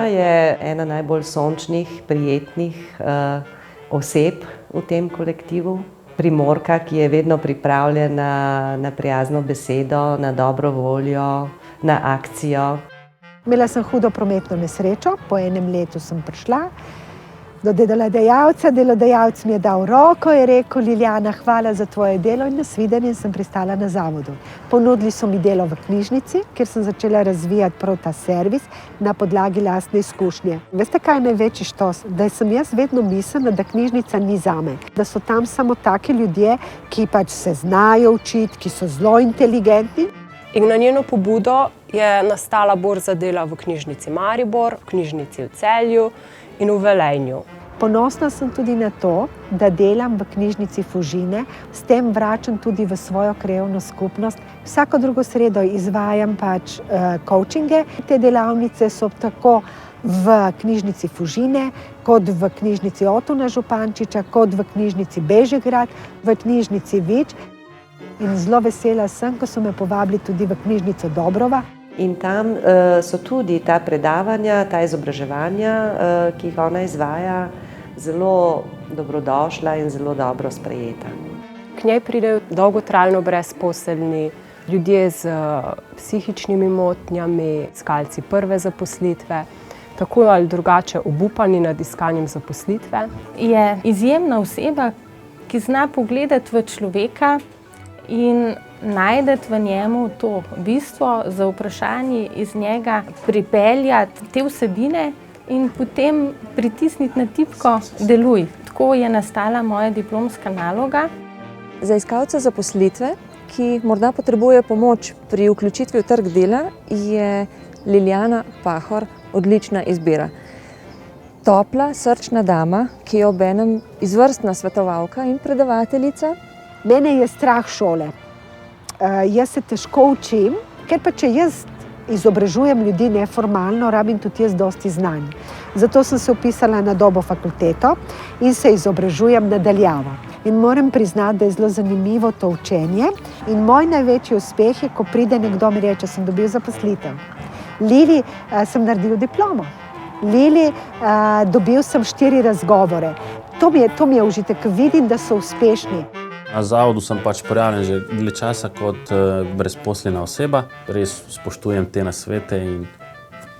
je ena najbolj sončnih, prijetnih oseb v tem kolektivu. Primorka, ki je vedno pripravljena na prijazno besedo, na dobro voljo, na akcijo. Imela sem hudo prometno nesrečo, po enem letu sem prišla do delodajalca. Delodajalec mi je dal roko in je rekel: Lilijana, hvala za tvoje delo in nasvidenje, in sem pristala na zavodu. Ponudili so mi delo v knjižnici, kjer sem začela razvijati prav ta servis na podlagi lastne izkušnje. Veste, kaj je največji štos? Da sem jaz vedno mislila, da knjižnica ni zame. Da so tam samo taki ljudje, ki pač se znajo učiti, ki so zelo inteligentni. In na njeno pobudo je nastala borza dela v knjižnici Maribor, v knjižnici v Celju in v Velenju. Ponosna sem tudi na to, da delam v knjižnici Fužine, s tem vračam tudi v svojo krajevno skupnost. Vsako drugo sredo izvajam pač coachinge. Te delavnice so tako v knjižnici Fužine, kot v knjižnici Otona Župančiča, kot v knjižnici Bežigrad, v knjižnici Vič. In zelo vesela sem, ko so me povabili tudi v knjižnico Dobrova. In tam so tudi ta predavanja, ta izobraževanja, ki jih ona izvaja, zelo dobrodošla in zelo dobro sprejeta. K njej pridejo dolgotrajno brezposelni, ljudje z psihičnimi motnjami, iskalci prve zaposlitve, tako ali drugače obupani nad iskanjem zaposlitve. Je izjemna oseba, ki zna pogledati v človeka in najdete v njemu to bistvo, za vprašanje iz njega pripeljati te vsebine in potem pritisniti na tipko deluj. Tako je nastala moja diplomska naloga. Za iskalce zaposlitve, ki morda potrebuje pomoč pri vključitvi v trg dela, je Lilijana Pahor odlična izbira. Topla, srčna dama, ki je obenem izvrstna svetovalka in predavateljica. Mene je strah šole. Jaz se težko učim, ker pa če jaz izobražujem ljudi neformalno, rabim tudi jaz dosti znanj. Zato sem se vpisala na Dobo fakulteto in se izobražujem nadaljavo. In moram priznati, da je zelo zanimivo to učenje. In moj največji uspeh je, ko pride nekdo mi reče, sem dobil zaposlitev. Lili, sem naredil diplomo. Lili, dobil sem 4 razgovore. To mi je užitek, vidim, da so uspešni. Na zavodu sem pač prijavljen že dlje časa kot brezposelna oseba. Res spoštujem te nasvete in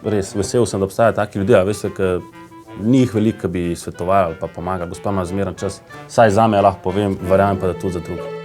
res vesel sem, da obstajajo taki ljudje. Veste, ni jih veliko, ki bi svetovali ali pa pomagali. Gospa ima zmeren čas. Saj zame lahko povem, verjamem pa, da tudi za druge.